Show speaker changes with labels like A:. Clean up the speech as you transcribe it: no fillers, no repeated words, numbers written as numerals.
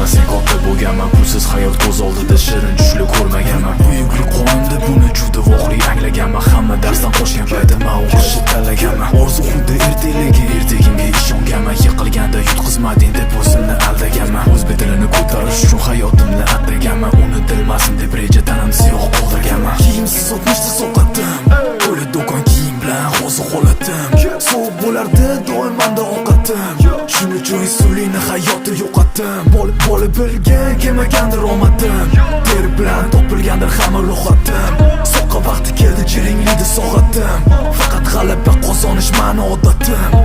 A: ko'rmaganman, sen katta bo'lganman. Pulsiz hayot ko'z oldida shirin tushli ko'rmaganman. Buyuklik qonimda buni juda voqli anglaganman. Hamma darsdan qochgan paytimda o'qishni tanlaganman. Orzu xuddi ertagimga ishonganman. Yiqilganda yutqizmading deb o'zimni aldaganman. O'z betilini ko'tarish uchun hayotimni ataganman. Unutilmasin deb reja tanamni siyoh qoldirganman. Kiyimsiz sotmishda sovqatdim, to'la do'kon kiyim bilan hozir holatdim. Sovuq bo'lardi doim menda ovqatim, shuning uchun insulinni hayotda yo'qotdim. Bola bilgan kelmagandir omadim, teri bilan topilgandir hamma ro'hatim. Soqqa vaqti keldi jiringliydi so'g'atdim, faqat g'alaba qozonish mani odatim.